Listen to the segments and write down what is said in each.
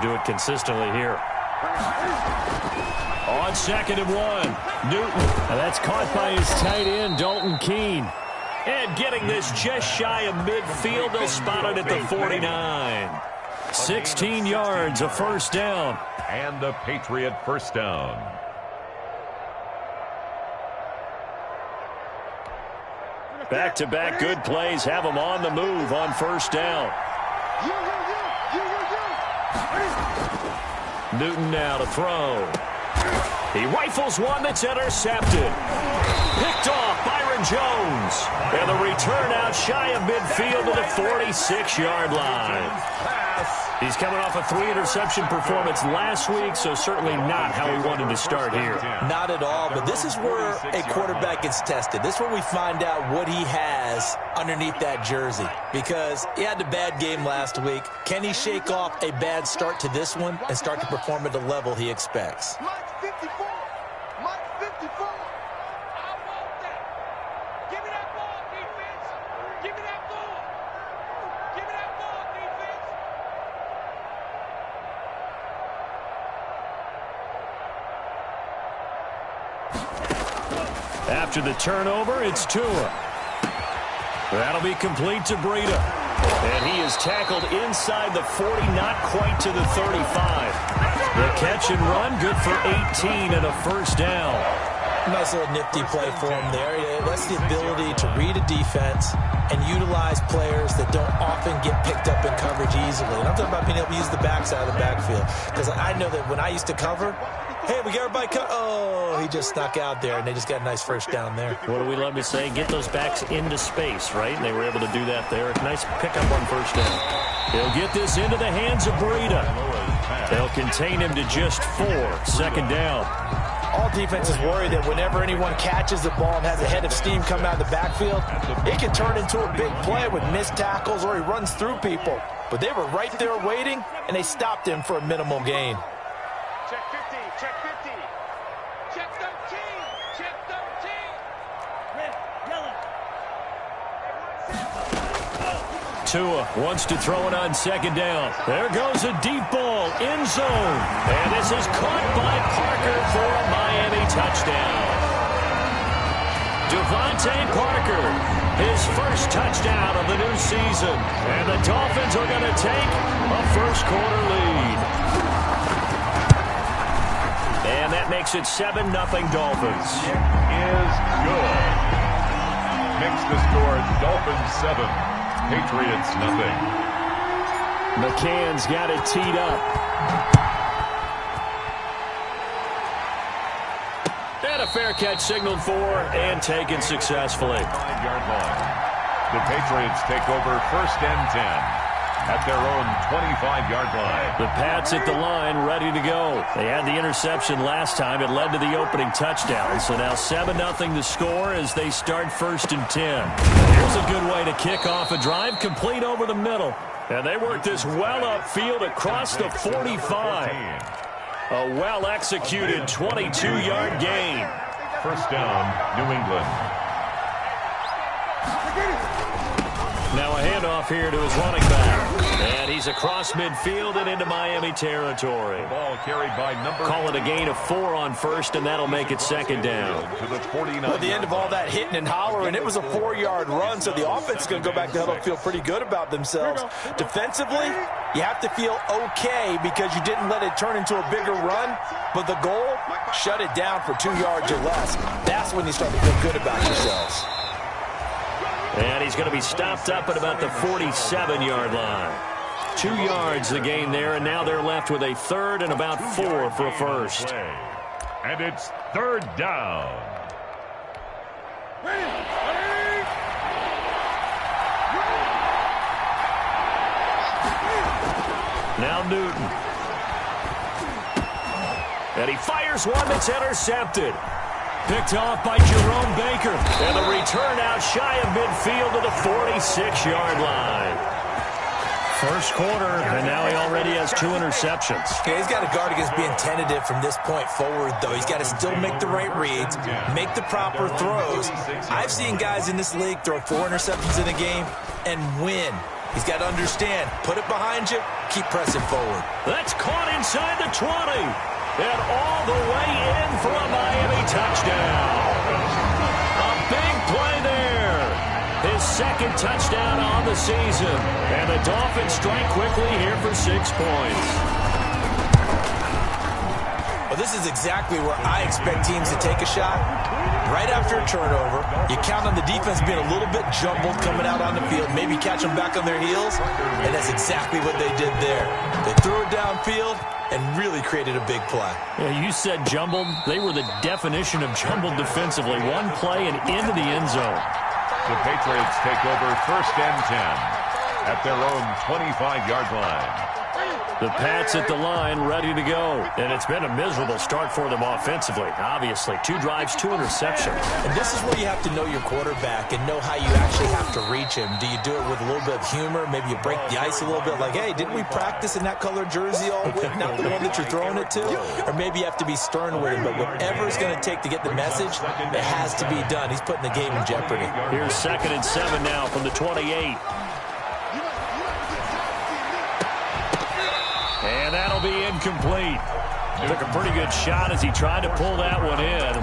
Do it consistently here. On 2nd and 1, Newton. And that's caught by his tight end, Dalton Keene. And getting this just shy of midfield, they'll spot it at the 49. 16 yards, a first down. And a Patriot first down. Back-to-back good plays have them on the move on first down. Newton now to throw. He rifles one that's intercepted. Picked off Byron Jones. And the return out shy of midfield to the 46-yard line. He's coming off a 3-interception performance last week, so certainly not how he wanted to start here. Not at all, but this is where a quarterback gets tested. This is where we find out what he has underneath that jersey, because he had a bad game last week. Can he shake off a bad start to this one and start to perform at the level he expects? Mike 54. Mike 54. I want that. Give me that ball, defense. Give me that ball. Give me that ball, defense. After the turnover, it's Tua. That'll be complete to Breida. And he is tackled inside the 40, not quite to the 35. The catch and run, good for 18 and a first down. Nice little nifty play for him there. That's the ability to read a defense and utilize players that don't often get picked up in coverage easily. And I'm talking about being able to use the backside of the backfield. Because I know that when I used to cover, hey, we got everybody oh, he just snuck out there, and they just got a nice first down there. What do we love to say? Get those backs into space, right? And they were able to do that there. Nice pickup on first down. He'll get this into the hands of Breida. They'll contain him to just 4. Second down. All defenses worry that whenever anyone catches the ball and has a head of steam come out of the backfield, it can turn into a big play with missed tackles or he runs through people. But they were right there waiting, and they stopped him for a minimal gain. Check 50. Check 50. Check 13. Check 13. Red, yellow. Tua wants to throw it on second down. There goes a deep ball, end zone. And this is caught by Parker for a Miami touchdown. Devontae Parker, his first touchdown of the new season. And the Dolphins are going to take a first-quarter lead. And that makes it 7-0 Dolphins. Is good. Makes the score Dolphins 7. Patriots nothing. McCann's got it teed up. And a fair catch signaled for and taken successfully. 5-yard line. The Patriots take over 1st and 10 at their own 25-yard line. The Pats at the line, ready to go. They had the interception last time. It led to the opening touchdown. So now 7-0 the score as they start 1st and 10. Here's a good way to kick off a drive, complete over the middle. And they work this well upfield across the 45. A well-executed 22-yard gain. First down, New England. Now a handoff here to his running back. And he's across midfield and into Miami territory. Ball carried by number. Call it a gain of 4 on first, and that'll make it second down. To the 49. At the end of all that hitting and hollering, it was a 4-yard run, so the offense is going to go back to the huddle and feel pretty good about themselves. Defensively, you have to feel okay because you didn't let it turn into a bigger run, but the goal, shut it down for 2 yards or less. That's when you start to feel good about yourselves. And he's going to be stopped up at about the 47-yard line. 2 yards the gain there, and now they're left with a 3rd and about 4 for a first. And it's 3rd down. Now Newton. And he fires one that's intercepted. Picked off by Jerome Baker. And the return out shy of midfield to the 46-yard line. First quarter, and now he already has 2 interceptions. Okay, he's got to guard against being tentative from this point forward, though. He's got to still make the right reads, make the proper throws. I've seen guys in this league throw 4 interceptions in a game and win. He's got to understand, put it behind you, keep pressing forward. That's caught inside the 20. And all the way in for a Miami touchdown. A big play there. His second touchdown on the season. And the Dolphins strike quickly here for 6 points. Well, this is exactly where I expect teams to take a shot. Right after a turnover, you count on the defense being a little bit jumbled coming out on the field, maybe catch them back on their heels, and that's exactly what they did there. They threw it downfield and really created a big play. Yeah, you said jumbled. They were the definition of jumbled defensively. One play and into the end zone. The Patriots take over 1st and 10 at their own 25-yard line. The Pats at the line, ready to go. And it's been a miserable start for them offensively. Obviously, 2 drives, 2 interceptions. And this is where you have to know your quarterback and know how you actually have to reach him. Do you do it with a little bit of humor? Maybe you break the ice a little bit like, hey, didn't we practice in that color jersey all week? Not the one that you're throwing it to? Or maybe you have to be stern with him. But whatever it's going to take to get the message, it has to be done. He's putting the game in jeopardy. Here's 2nd and 7 now from the 28. And that'll be incomplete. Took a pretty good shot as he tried to pull that one in.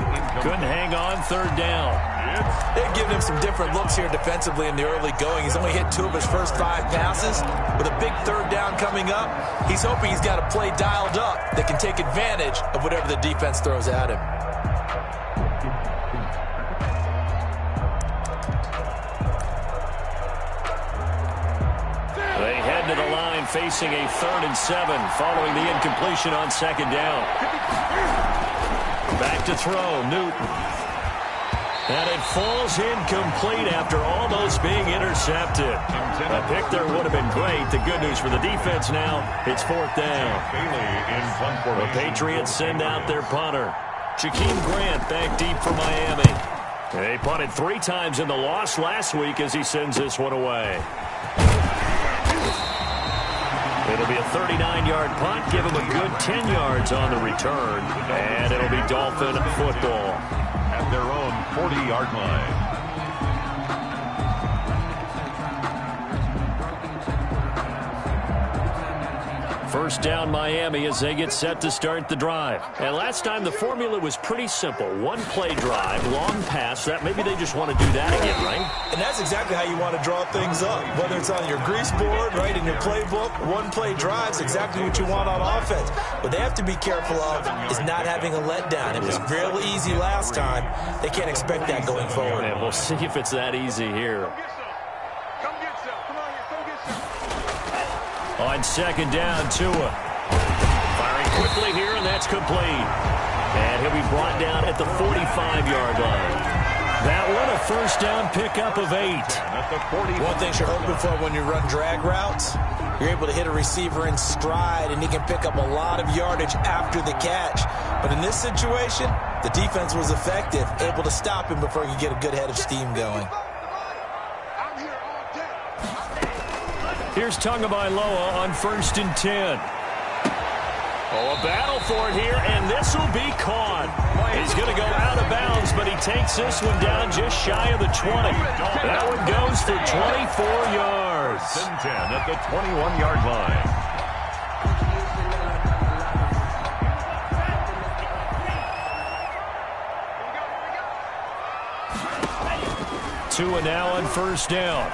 Couldn't hang on 3rd down. They've given him some different looks here defensively in the early going. He's only hit 2 of his first 5 passes. With a big 3rd down coming up, he's hoping he's got a play dialed up that can take advantage of whatever the defense throws at him. They head to the line facing a 3rd and 7 following the incompletion on 2nd down. Back to throw, Newton. And it falls incomplete after almost being intercepted. A pick there would have been great. The good news for the defense now, it's 4th down. The Patriots send out their punter. Jakeem Grant back deep for Miami. They punted 3 times in the loss last week as he sends this one away. It'll be a 39-yard punt, give him a good 10 yards on the return, and it'll be Dolphin football. At their own 40-yard line. First down Miami as they get set to start the drive. And last time the formula was pretty simple. 1-play drive, long pass. That maybe they just want to do that again, right? And that's exactly how you want to draw things up. Whether it's on your grease board, right, in your playbook, 1-play drive's exactly what you want on offense. What they have to be careful of is not having a letdown. It was real easy last time. They can't expect that going forward. And we'll see if it's that easy here. On 2nd down, Tua. Firing quickly here, and that's complete. And he'll be brought down at the 45-yard line. That one, a first down pickup of 8. One thing you're hoping for when you run drag routes, you're able to hit a receiver in stride, and he can pick up a lot of yardage after the catch. But in this situation, the defense was effective, able to stop him before he could get a good head of steam going. Here's Tagovailoa on 1st and 10. Oh, a battle for it here, and this will be caught. He's going to go out of bounds, but he takes this one down just shy of the 20. That one goes for 24 yards. 10 at the 21-yard line. Tua now on 1st down.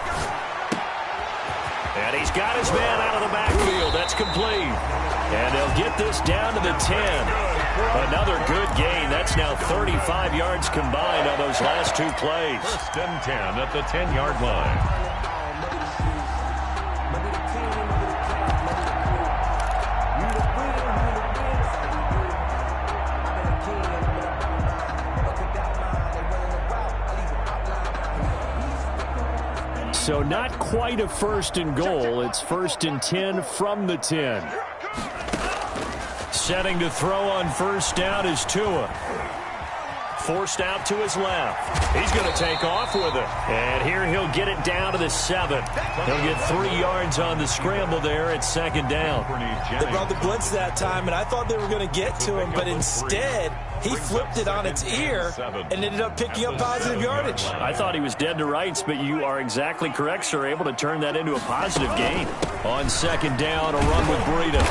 And he's got his man out of the backfield. That's complete. And they'll get this down to the 10. Another good gain. That's now 35 yards combined on those last 2 plays. 1st and 10 at the 10-yard line. So not quite a 1st and goal. It's 1st and 10 from the 10. Setting to throw on 1st down is Tua. forced out to his left. He's going to take off with it. And here he'll get it down to the 7. He'll get 3 yards on the scramble there at second down. They brought the blitz that time, and I thought they were going to get to him, but instead he flipped it on its ear and ended up picking up positive yardage. I thought he was dead to rights, but you are exactly correct, sir. Able to turn that into a positive gain. On second down, a run with Breida.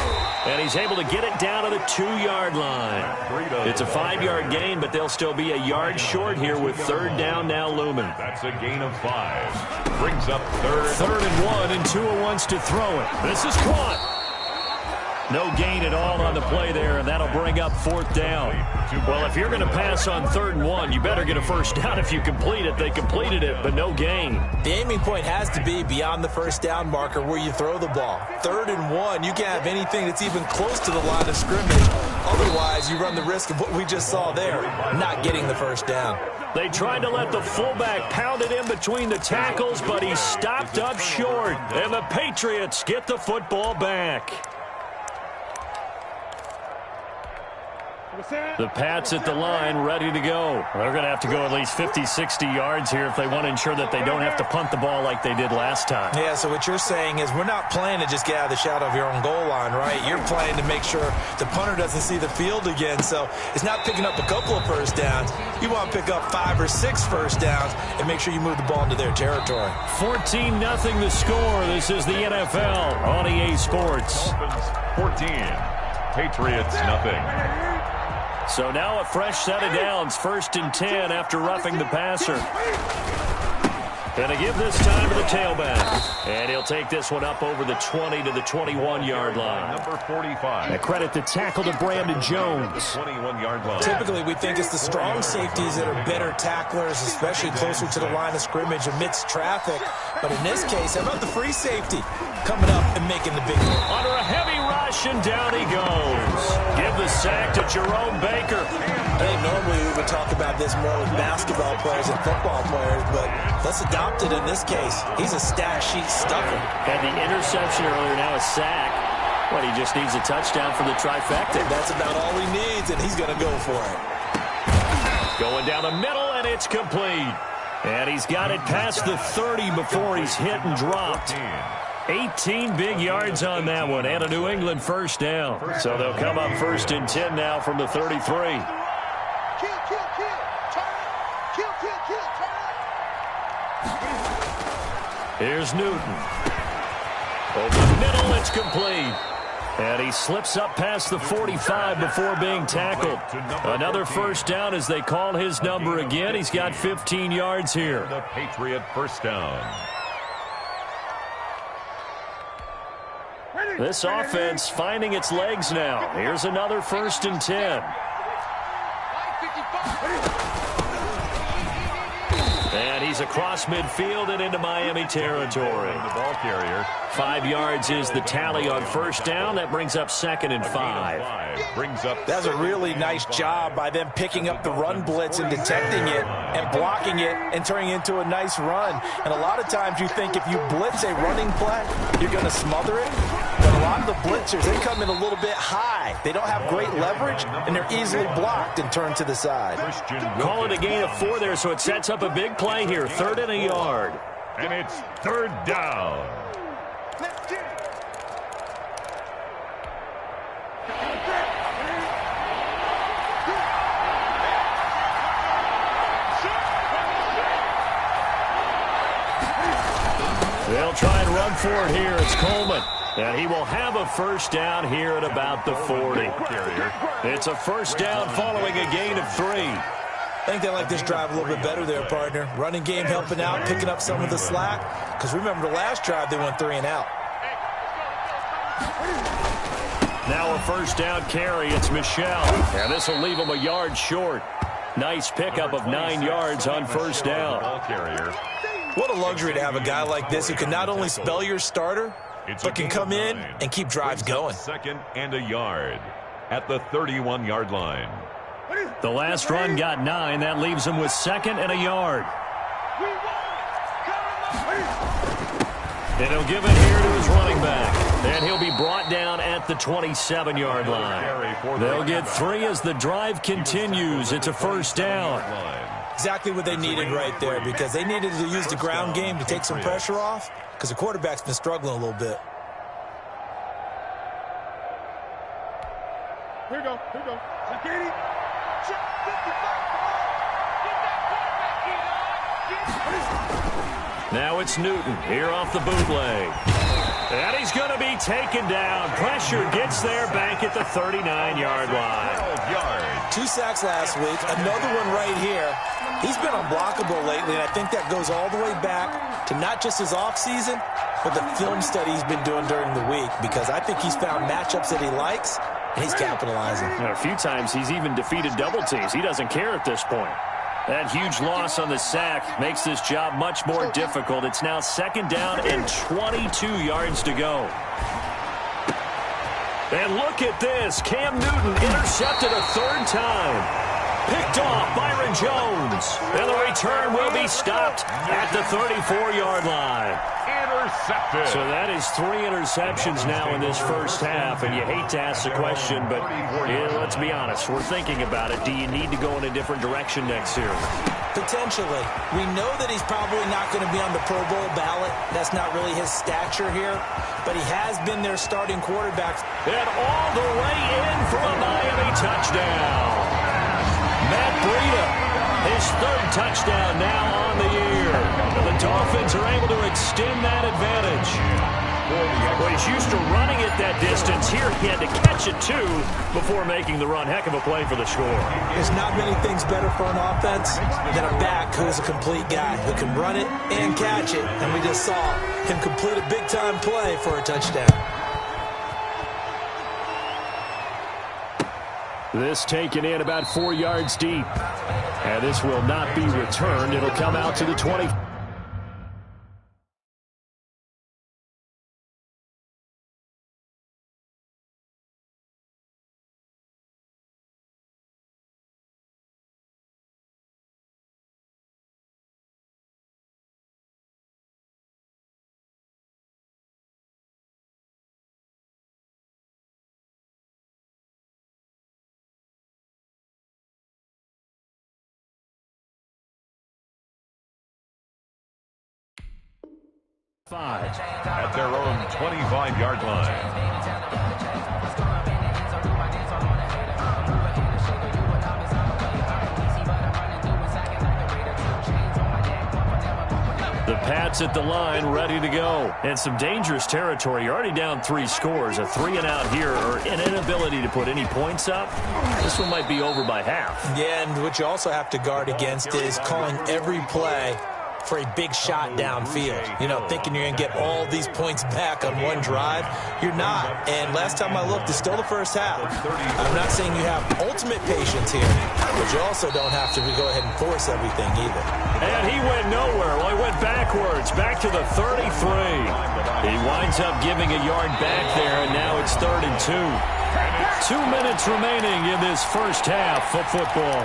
And he's able to get it down to the 2-yard line. It's a 5-yard gain, but they'll still be a yard short here with third down now looming. That's a gain of 5. Brings up third. 3rd and 1, and Tua wants to throw it. This is caught. No gain at all on the play there, and that'll bring up 4th down. Well, if you're going to pass on 3rd and 1, you better get a first down if you complete it. They completed it, but no gain. The aiming point has to be beyond the first down marker where you throw the ball. 3rd and 1, you can't have anything that's even close to the line of scrimmage. Otherwise, you run the risk of what we just saw there, not getting the first down. They tried to let the fullback pound it in between the tackles, but he stopped up short. And the Patriots get the football back. The Pats at the line, ready to go. They're going to have to go at least 50, 60 yards here if they want to ensure that they don't have to punt the ball like they did last time. Yeah, so what you're saying is we're not playing to just get out of the shadow of your own goal line, right? You're playing to make sure the punter doesn't see the field again. So it's not picking up a couple of first downs. You want to pick up 5 or 6 first downs and make sure you move the ball into their territory. 14-0 the score. This is the NFL on EA Sports. 14. Patriots, nothing. So now a fresh set of downs, 1st and 10 after roughing the passer. Going to give this time to the tailback. And he'll take this one up over the 20 to the 21-yard line. Number 45. A credit to tackle to Brandon Jones. 21-yard line. Typically, we think it's the strong safeties that are better tacklers, especially closer to the line of scrimmage amidst traffic. But in this case, how about the free safety coming up and making the big one? Under a heavy rush, and down he goes. Give the sack to Jerome Baker. I think normally we would talk about this more with basketball players and football players, but let's adopt it in this case. He's a stat sheet stuffer. Had the interception earlier, now a sack. Well, he just needs a touchdown for the trifecta. That's about all he needs, and he's going to go for it. Going down the middle, and it's complete. And he's got it past the 30 before he's hit and dropped. 18 big yards on that one, and a New England first down. So they'll come up 1st and 10 now from the 33. Kill, kill, kill. Turn it. Kill, kill, kill. Turn it. Here's Newton. Over the middle, it's complete. And he slips up past the 45 before being tackled. Another first down as they call his number again. He's got 15 yards here. The Patriot first down. This offense finding its legs now. Here's another 1st and 10. And he's across midfield and into Miami territory. The ball carrier. 5 yards is the tally on first down. That brings up 2nd and 5. Brings up. That's a really nice job by them picking up the run blitz and detecting it and blocking it and turning it into a nice run. And a lot of times you think if you blitz a running play, you're going to smother it. But a lot of the blitzers, they come in a little bit high. They don't have great leverage, and they're easily blocked and turned to the side. Call it a gain of 4 there, so it sets up a big play here. 3rd and a yard. And it's 3rd down. Let's get it. They'll try and run for it here. It's Coleman. And he will have a first down here at about the 40. It's a first down following a gain of 3. I think they like this drive a little bit better there, partner. Running game helping out, picking up some of the slack. Because remember the last drive, they went 3 and out. Now a first down carry. It's Michelle. And this will leave him a yard short. Nice pickup of 9 yards on first down. Ball carrier. What a luxury to have a guy like this who can not only spell your starter, but can come in and keep drives going. 2nd and a yard at the 31-yard line. The last run got 9. That leaves him with 2nd and a yard. And he'll give it here to his running back. And he'll be brought down at the 27-yard line. They'll get 3 as the drive continues. It's a first down. Exactly what they needed right there, because they needed to use the ground game to take some pressure off, because the quarterback's been struggling a little bit. Here we go. Security. Check 55. Get that quarterback in. Now it's Newton here off the bootleg. And he's going to be taken down. Pressure gets there back at the 39-yard line. 12 yards. 2 sacks last week, another one right here. He's been unblockable lately, and I think that goes all the way back to not just his offseason, but the film study he's been doing during the week, because I think he's found matchups that he likes, and he's capitalizing. A few times he's even defeated double teams. He doesn't care at this point. That huge loss on the sack makes this job much more difficult. It's now 2nd down and 22 yards to go. And look at this. Cam Newton intercepted a 3rd time. Picked off Byron Jones. And the return will be stopped at the 34-yard line. Intercepted. So that is 3 interceptions now in this first half. And you hate to ask the question, but let's be honest. We're thinking about it. Do you need to go in a different direction next year? Potentially. We know that he's probably not going to be on the Pro Bowl ballot. That's not really his stature here. But he has been their starting quarterback. And all the way in for a Miami touchdown. Matt Breida, his 3rd touchdown now on the year. And the Dolphins are able to extend that advantage. Well, he's used to running it that distance. Here he had to catch it, too, before making the run. Heck of a play for the score. There's not many things better for an offense than a back who is a complete guy who can run it and catch it. And we just saw him complete a big-time play for a touchdown. This taken in about 4 yards deep. And this will not be returned. It'll come out to the 20. At their own 25-yard line. The Pats at the line, ready to go. And some dangerous territory. You're already down 3 scores. A 3-and-out here, or an inability to put any points up. This one might be over by half. Yeah, and what you also have to guard against is calling every play for a big shot downfield. You know, thinking you're going to get all these points back on one drive. You're not. And last time I looked, it's still the first half. I'm not saying you have ultimate patience here, but you also don't have to go ahead and force everything either. And he went nowhere. Well, he went backwards, back to the 33. He winds up giving a yard back there, and now it's 3rd and 2. 2 minutes remaining in this first half of football.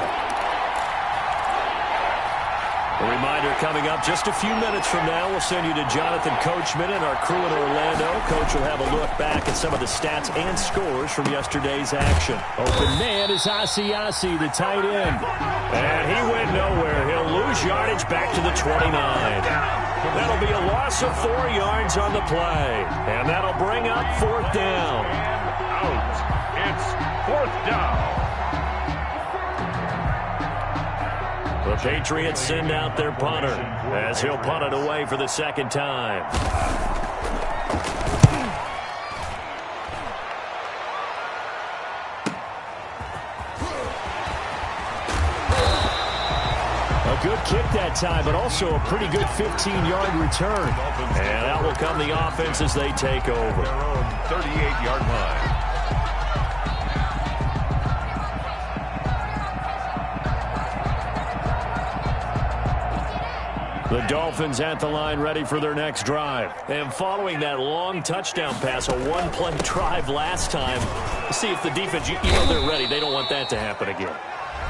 A reminder coming up just a few minutes from now. We'll send you to Jonathan Coachman and our crew in Orlando. Coach will have a look back at some of the stats and scores from yesterday's action. Open man is Asiasi, the tight end. And he went nowhere. He'll lose yardage back to the 29. That'll be a loss of 4 yards on the play. And that'll bring up 4th down. Out. It's 4th down. The Patriots send out their punter as he'll punt it away for the 2nd time. A good kick that time, but also a pretty good 15-yard return. And out will come the offense as they take over. Their own 38-yard line. The Dolphins at the line ready for their next drive. And following that long touchdown pass, a 1-play drive last time, see if the defense, you know they're ready. They don't want that to happen again.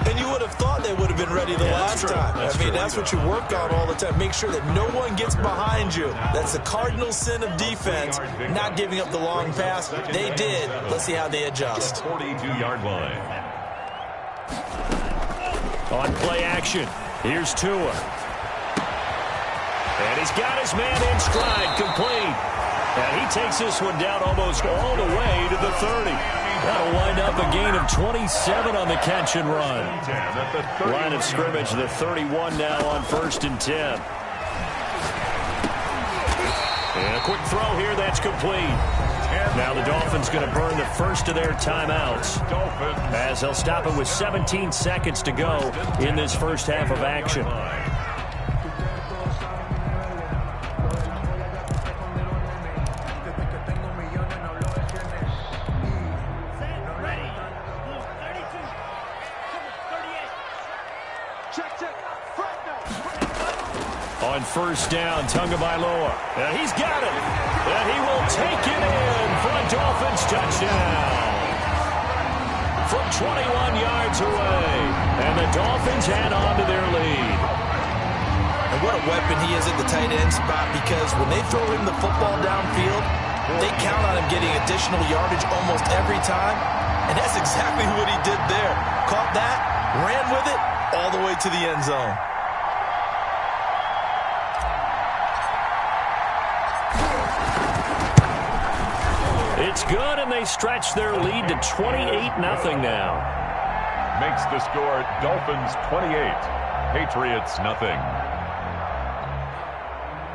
And you would have thought they would have been ready the last time. I mean, that's what you work on all the time. Make sure that no one gets behind you. That's the cardinal sin of defense, not giving up the long pass. They did. Let's see how they adjust. 42-yard line. On play action, here's Tua. And he's got his man in stride, complete. And he takes this one down almost all the way to the 30. That'll wind up a gain of 27 on the catch and run. Line of scrimmage, the 31 now on 1st and 10. And a quick throw here, that's complete. Now the Dolphins going to burn the first of their timeouts as they'll stop it with 17 seconds to go in this first half of action. On 1st down, Tagovailoa. And he's got it. And he will take it in for a Dolphins touchdown. From 21 yards away. And the Dolphins add on to their lead. And what a weapon he is at the tight end spot, because when they throw him the football downfield, they count on him getting additional yardage almost every time. And that's exactly what he did there. Caught that, ran with it, all the way to the end zone. It's good, and they stretch their lead to 28-0 now. Makes the score Dolphins 28, Patriots nothing.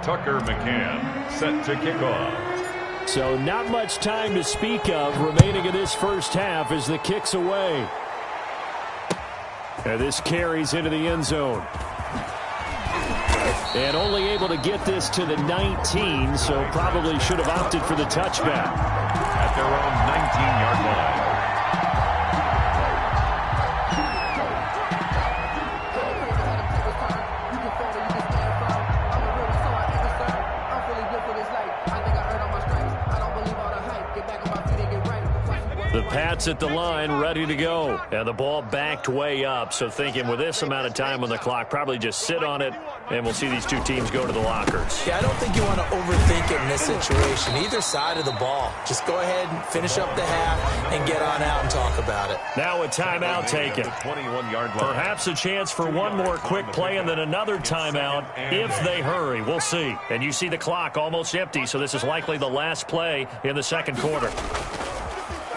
Tucker McCann set to kick off. So not much time to speak of remaining in this first half as the kick's away. And this carries into the end zone. And only able to get this to the 19, so probably should have opted for the touchback. At their own 19-yard line. The Pats at the line, ready to go. And the ball backed way up, so thinking with this amount of time on the clock, probably just sit on it, and we'll see these two teams go to the lockers. Yeah, I don't think you want to overthink it in this situation. Either side of the ball. Just go ahead and finish up the half and get on out and talk about it. Now a timeout taken. 21-yard line. Perhaps a chance for one more quick play and then another timeout if they hurry. We'll see. And you see the clock almost empty, so this is likely the last play in the second quarter.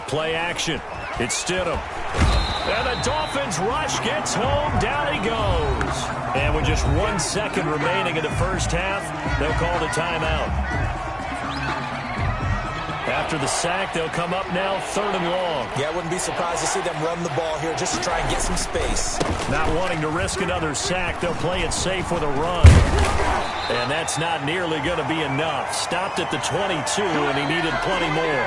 Play action. It's Stidham. And the Dolphins rush gets home. Down he goes. And with just 1 second remaining in the first half, they'll call the timeout. After the sack, they'll come up now 3rd and long. Yeah, I wouldn't be surprised to see them run the ball here just to try and get some space. Not wanting to risk another sack, they'll play it safe with a run. And that's not nearly going to be enough. Stopped at the 22, and he needed plenty more.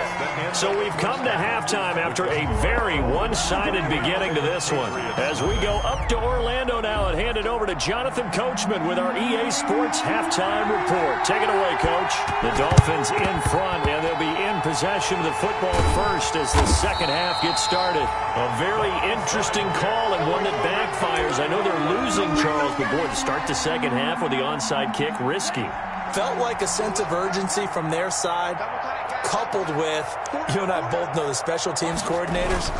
So we've come to halftime after a very one-sided beginning to this one. As we go up to Orlando now and hand it over to Jonathan Coachman with our EA Sports Halftime Report. Take it away, Coach. The Dolphins in front, and they'll be in possession of the football first as the second half gets started. A very interesting call and one that backfires. I know they're losing, Charles, but boy, to start the second half with the onside kick, risky. Felt like a sense of urgency from their side, coupled with, you and I both know the special teams coordinators,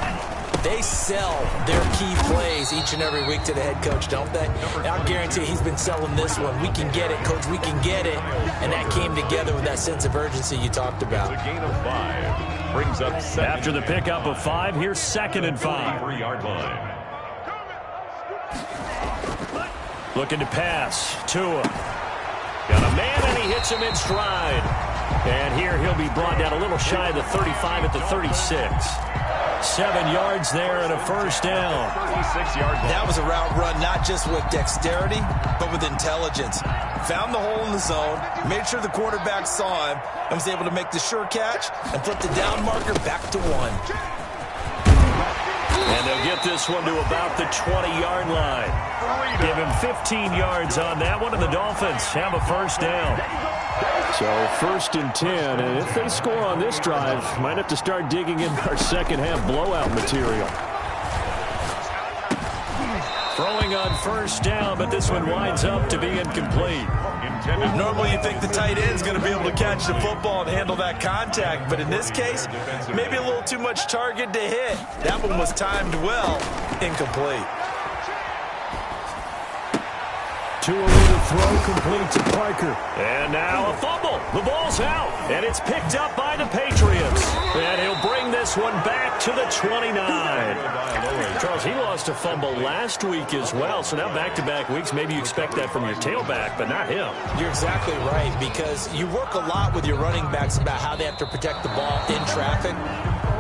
they sell their key plays each and every week to the head coach, don't they? And I'll guarantee he's been selling this one. We can get it, Coach, we can get it. And that came together with that sense of urgency you talked about. The gain of 5 brings up 7. After the pickup of 5, here's 2nd and 5. 3-yard line. Looking to pass. Tua. Got a man, and he hits him in stride. And here he'll be brought down a little shy of the 35 at the 36. 7 yards there and a first down. 36-yard line. That was a route run, not just with dexterity, but with intelligence. Found the hole in the zone, made sure the quarterback saw him, and was able to make the sure catch and flip the down marker back to 1. And they'll get this one to about the 20-yard line. Give him 15 yards on that one, and the Dolphins have a first down. So 1st and 10, and if they score on this drive, might have to start digging in our second half blowout material. Throwing on first down, but this one winds up to be incomplete. Normally you think the tight end's going to be able to catch the football and handle that contact, but in this case, maybe a little too much target to hit. That one was timed well, incomplete. Tua with a throw complete to Parker. And now a fumble. The ball's out, and it's picked up by the Patriots. And he'll bring this one back to the 29. Charles, he lost a fumble last week as well, so now back-to-back weeks, maybe you expect that from your tailback, but not him. You're exactly right, because you work a lot with your running backs about how they have to protect the ball in traffic.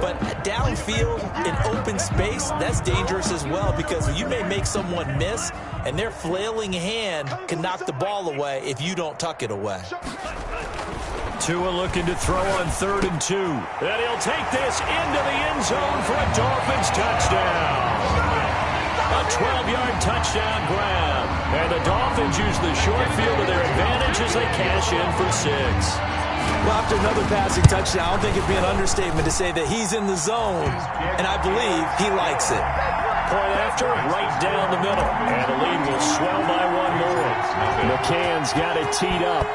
But downfield in open space, that's dangerous as well, because you may make someone miss, and their flailing hand can knock the ball away if you don't tuck it away. Tua looking to throw on 3rd and 2. And he'll take this into the end zone for a Dolphins touchdown. A 12-yard touchdown grab. And the Dolphins use the short field to their advantage as they cash in for 6. Well, after another passing touchdown, I don't think it'd be an understatement to say that he's in the zone, and I believe he likes it. Point after, right down the middle. And the lead will swell by one more. McCann's got it teed up.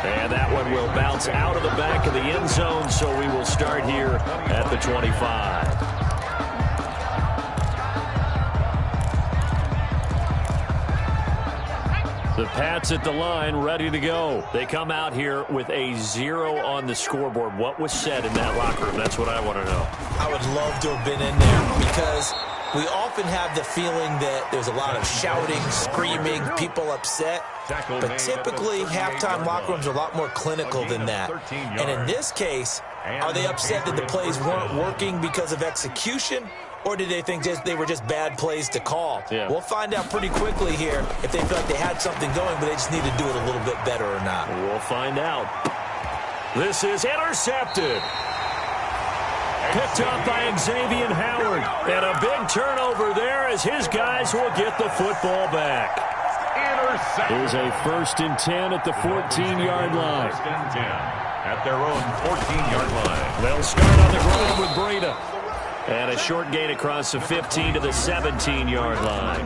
And that one will bounce out of the back of the end zone, so we will start here at the 25. The Pats at the line, ready to go. They come out here with a 0 on the scoreboard. What was said in that locker room? That's what I want to know. I would love to have been in there, because we often have the feeling that there's a lot of shouting, screaming, people upset. But typically, halftime locker rooms are a lot more clinical than that. And in this case, are they upset that the plays weren't working because of execution? Or did they think they were just bad plays to call? Yeah. We'll find out pretty quickly here if they feel like they had something going, but they just need to do it a little bit better or not. We'll find out. This is intercepted. Picked up by Xavier Howard. And a big turnover there as his guys will get the football back. Here's a 1st and 10 at the 14-yard line. 1st and 10 at their own 14-yard line. They'll start on the ground with Breida. And a short gain across the 15 to the 17-yard line.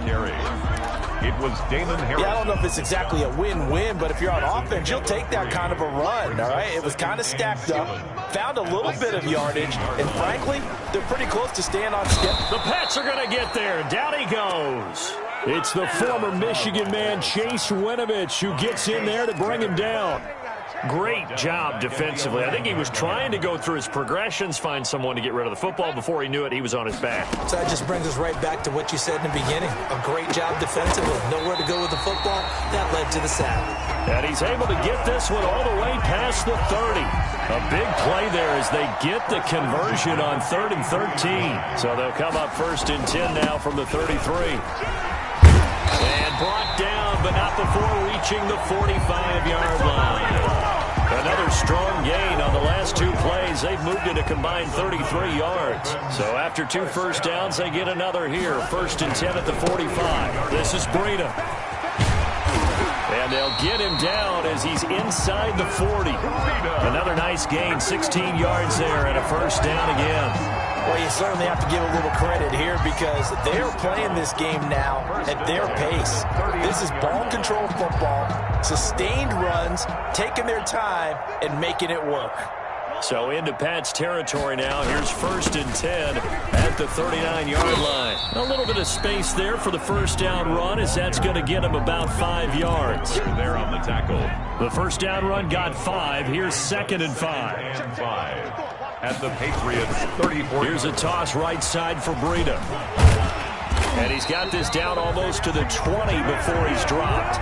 It was Damon Harris. Yeah, I don't know if it's exactly a win-win, but if you're on offense, you'll take that kind of a run, all right? It was kind of stacked up, found a little bit of yardage, and frankly, they're pretty close to staying on schedule. The Pats are going to get there. Down he goes. It's the former Michigan man, Chase Winovich, who gets in there to bring him down. Great job defensively. I think he was trying to go through his progressions, find someone to get rid of the football. Before he knew it, he was on his back. So that just brings us right back to what you said in the beginning. A great job defensively. Nowhere to go with the football. That led to the sack. And he's able to get this one all the way past the 30. A big play there as they get the conversion on 3rd and 13. So they'll come up 1st and 10 now from the 33. And brought down, but not before reaching the 45-yard line. Another strong gain on the last 2 plays. They've moved it a combined 33 yards. So after 2 first downs, they get another here. 1st and 10 at the 45. This is Breida. And they'll get him down as he's inside the 40. Another nice gain, 16 yards there, and a 1st down again. Well, you certainly have to give a little credit here, because they're playing this game now at their pace. This is ball control football, sustained runs, taking their time, and making it work. So into Pat's territory now. Here's 1st and 10 at the 39-yard line. A little bit of space there for the 1st down run, as that's going to get him about 5 yards. There on the tackle. The 1st down run got 5. Here's 2nd and 5. And 5 at the Patriots 34. Here's a toss right side for Breida. And he's got this down almost to the 20 before he's dropped.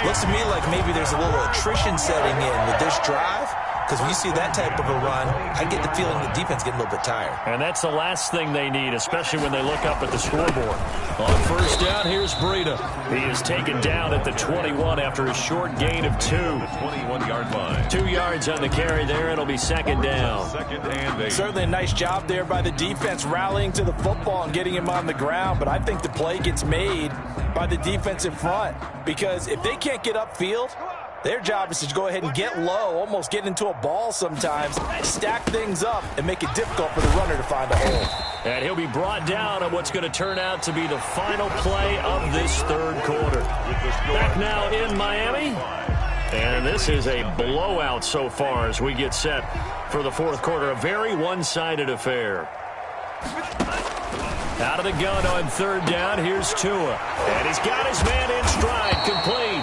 Looks to me like maybe there's a little attrition setting in with this drive. Because when you see that type of a run, I get the feeling the defense getting a little bit tired. And that's the last thing they need, especially when they look up at the scoreboard. On 1st down, here's Breida. He is taken down at the 21 after a short gain of 2. 21-yard line. 2 yards on the carry there. It'll be 2nd down. 2nd and 8. Certainly a nice job there by the defense rallying to the football and getting him on the ground. But I think the play gets made by the defensive front. Because if they can't get upfield, Their job is to go ahead and get low, almost get into a ball sometimes, stack things up, and make it difficult for the runner to find a hole. And he'll be brought down on what's going to turn out to be the final play of this third quarter. Back now in Miami. And this is a blowout so far as we get set for the fourth quarter. A very one-sided affair. Out of the gun on third down, here's Tua. And he's got his man in stride, complete.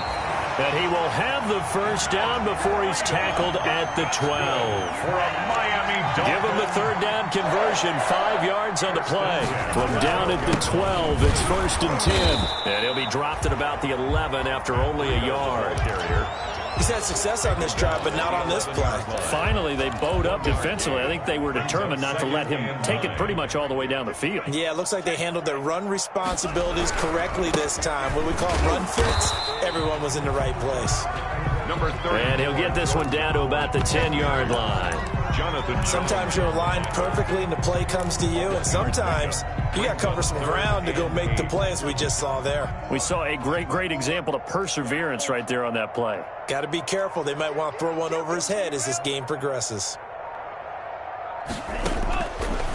And he will have the first down before he's tackled at the 12. For a Miami Dolphins. Give him the third down conversion, 5 yards on the play. From down at the 12, it's first and 10. And he'll be dropped at about the 11 after only a yard. He's had success on this drive, but not on this play. Finally, they bowed up defensively. I think they were determined not to let him take it pretty much all the way down the field. Yeah, it looks like they handled their run responsibilities correctly this time. What we call run fits, everyone was in the right place. Number 30. And he'll get this one down to about the 10-yard line. Sometimes you're aligned perfectly and the play comes to you, and sometimes you got to cover some ground to go make the play, as we just saw there. We saw a great example of perseverance right there on that play. Got to be careful. They might want to throw one over his head as this game progresses.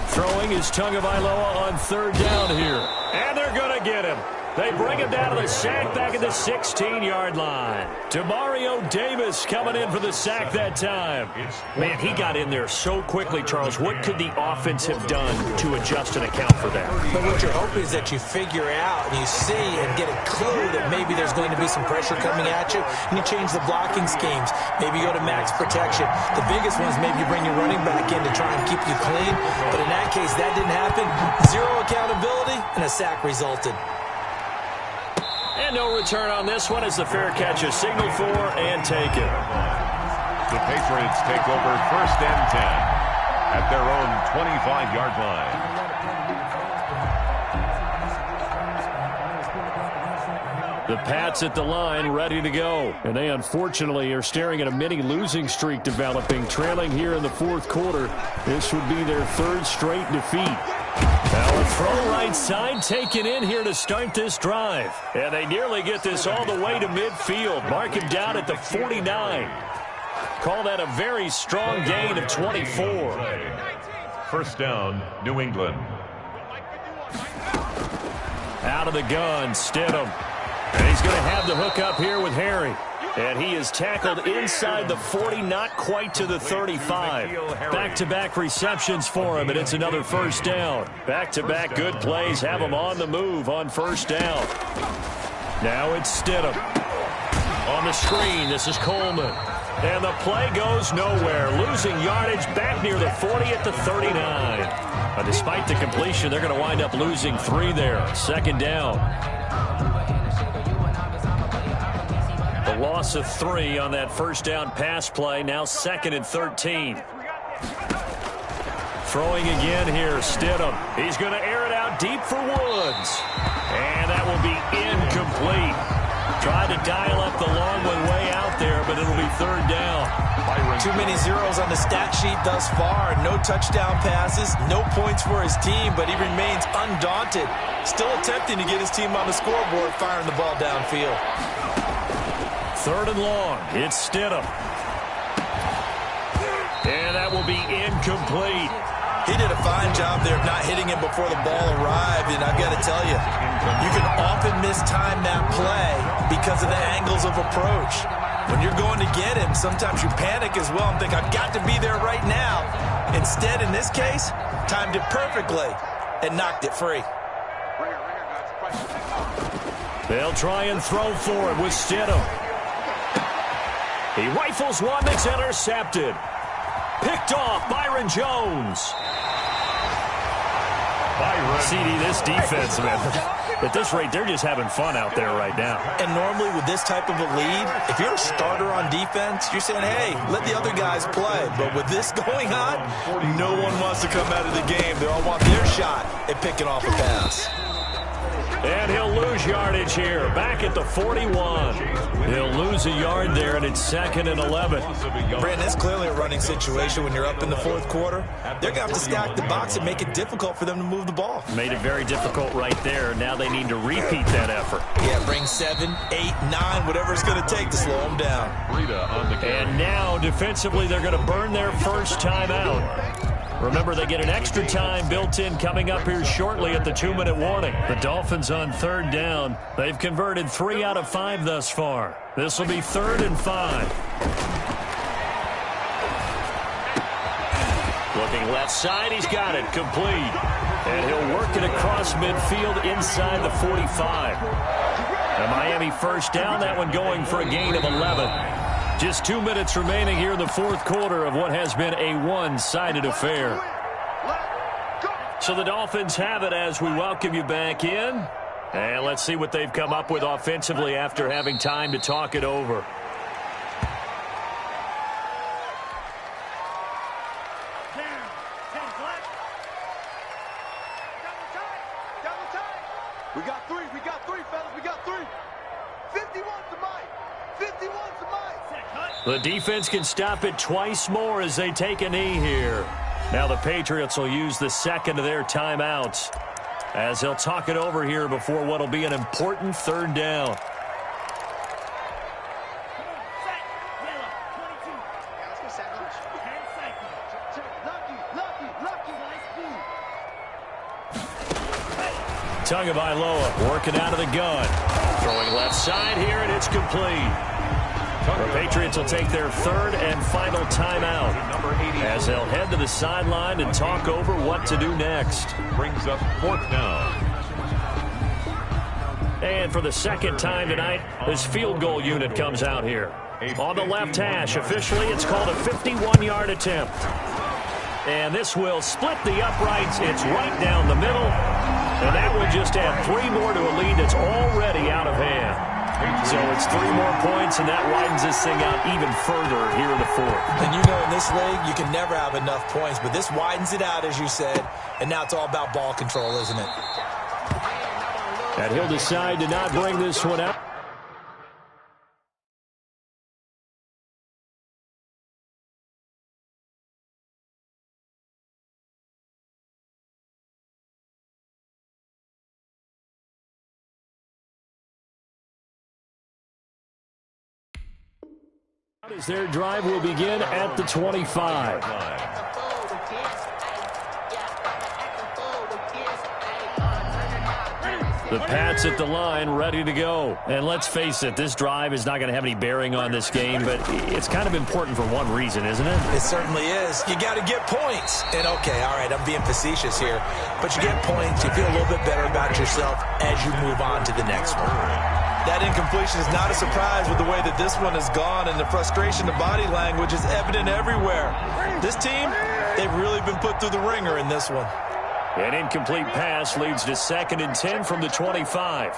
Throwing is Tagovailoa on third down here. And they're going to get him. They bring him down to the sack back at the 16-yard line. Demario Davis coming in for the sack that time. Man, he got in there so quickly, Charles. What could the offense have done to adjust and account for that? But what you're hoping is that you figure out and you see and get a clue that maybe there's going to be some pressure coming at you, and you change the blocking schemes. Maybe you go to max protection. The biggest one is maybe you bring your running back in to try and keep you clean. But in that case, that didn't happen. Zero accountability, and a sack resulted. And no return on this one as the fair catch is signaled for and taken. The Patriots take over first and 10 at their own 25-yard line. The Pats at the line, ready to go. And they unfortunately are staring at a mini losing streak developing, trailing here in the fourth quarter. This would be their third straight defeat. Now a throw right side taken in here to start this drive. And they nearly get this all the way to midfield. Mark him down at the 49. Call that a very strong gain of 24. First down, New England. Out of the gun, Stidham. And he's going to have the hook up here with Harry. And he is tackled inside the 40, not quite to the 35. Back-to-back receptions for him, and it's another first down. Back-to-back good plays have him on the move on first down. Now it's Stidham. On the screen, this is Coleman. And the play goes nowhere. Losing yardage back near the 40 at the 39. But despite the completion, they're going to wind up losing 3 there. Second down. The loss of 3 on that first down pass play. Now second and 13. Throwing again here, Stidham. He's going to air it out deep for Woods. And that will be incomplete. Tried to dial up the long one way out there, but it'll be third down. Too many zeros on the stat sheet thus far. No touchdown passes, no points for his team, but he remains undaunted. Still attempting to get his team on the scoreboard, firing the ball downfield. Third and long. It's Stidham. And that will be incomplete. He did a fine job there of not hitting him before the ball arrived, and I've got to tell you, you can often mistime that play because of the angles of approach. When you're going to get him, sometimes you panic as well and think, I've got to be there right now. Instead, in this case, timed it perfectly and knocked it free. They'll try and throw for him with Stidham. He rifles one that's intercepted. Picked off, Byron Jones. CD, this defense, man, at this rate, they're just having fun out there right now. And normally with this type of a lead, if you're a starter on defense, you're saying, hey, let the other guys play. But with this going on, no one wants to come out of the game. They all want their shot at picking off a pass. And he'll lose yardage here, back at the 41. He'll lose a yard there, and it's 2nd and 11. Brandon, it's clearly a running situation when you're up in the 4th quarter. They're going to have to stack the box and make it difficult for them to move the ball. Made it very difficult right there. Now they need to repeat that effort. Yeah, bring 7, 8, 9, whatever it's going to take to slow them down. And now, defensively, they're going to burn their first timeout. Remember, they get an extra time built in coming up here shortly at the 2-minute warning. The Dolphins on 3rd down. They've converted 3 out of 5 thus far. This will be 3rd and 5. Looking left side, he's got it, complete. And he'll work it across midfield inside the 45. And Miami first down, that one going for a gain of 11. Just 2 minutes remaining here in the 4th quarter of what has been a one-sided affair. So the Dolphins have it as we welcome you back in. And let's see what they've come up with offensively after having time to talk it over. We got three, fellas. We got three. 51 to Mike. 51 to Mike. The defense can stop it twice more as they take a knee here. Now the Patriots will use the 2nd of their timeouts as they'll talk it over here before what will be an important 3rd down. Tagovailoa working out of the gun. Throwing left side here, and it's complete. The Patriots will take their 3rd and final timeout as they'll head to the sideline and talk over what to do next. Brings up 4th down. And for the 2nd time tonight, this field goal unit comes out here. On the left hash, officially it's called a 51-yard attempt. And this will split the uprights. It's right down the middle. And that would just add 3 more to a lead that's already out of hand. So it's 3 more points, and that widens this thing out even further here in the 4th. And you know in this league, you can never have enough points, but this widens it out, as you said, and now it's all about ball control, isn't it? And he'll decide to not bring this one out. As their drive will begin at the 25. The Pats at the line, ready to go. And let's face it, this drive is not going to have any bearing on this game, but it's kind of important for one reason, isn't it? It certainly is. You got to get points. And, okay, all right, I'm being facetious here, but you get points, you feel a little bit better about yourself as you move on to the next one. That incompletion is not a surprise with the way that this one has gone, and the frustration, the body language is evident everywhere. This team, they've really been put through the ringer in this one. An incomplete pass leads to 2nd and 10 from the 25.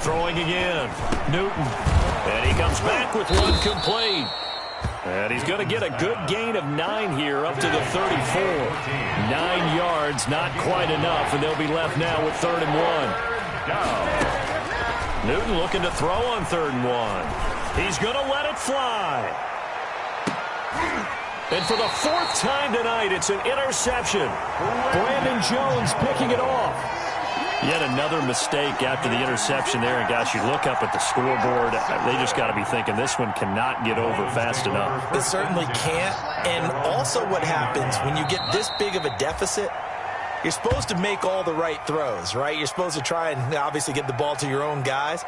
Throwing again. Newton. And he comes back with one complete. And he's going to get a good gain of 9 here up to the 34. 9 yards, not quite enough, and they'll be left now with 3rd and 1. Newton looking to throw on 3rd and 1. He's going to let it fly. And for the 4th time tonight, it's an interception. Brandon Jones picking it off. Yet another mistake after the interception there. And, gosh, you look up at the scoreboard, they just got to be thinking this one cannot get over fast enough. It certainly can't. And also what happens when you get this big of a deficit, you're supposed to make all the right throws, right? You're supposed to try and obviously get the ball to your own guys.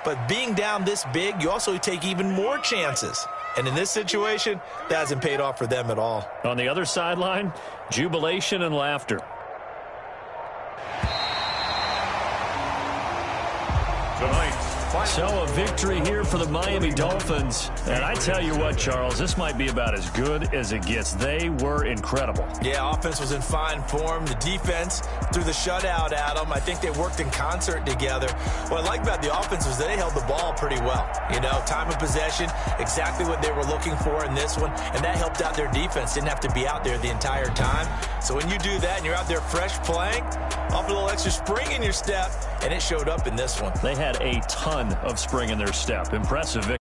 But being down this big, you also take even more chances. And in this situation, that hasn't paid off for them at all. On the other sideline, jubilation and laughter. Tonight, So a victory here for the Miami Dolphins. And I tell you what, Charles, this might be about as good as it gets. They were incredible. Yeah, offense was in fine form. The defense threw the shutout at them. I think they worked in concert together. What I like about the offense was they held the ball pretty well. You know, time of possession, exactly what they were looking for in this one, and that helped out their defense. Didn't have to be out there the entire time. So when you do that and you're out there fresh playing, off a little extra spring in your step, and it showed up in this one. They had a ton of spring in their step. Impressive victory.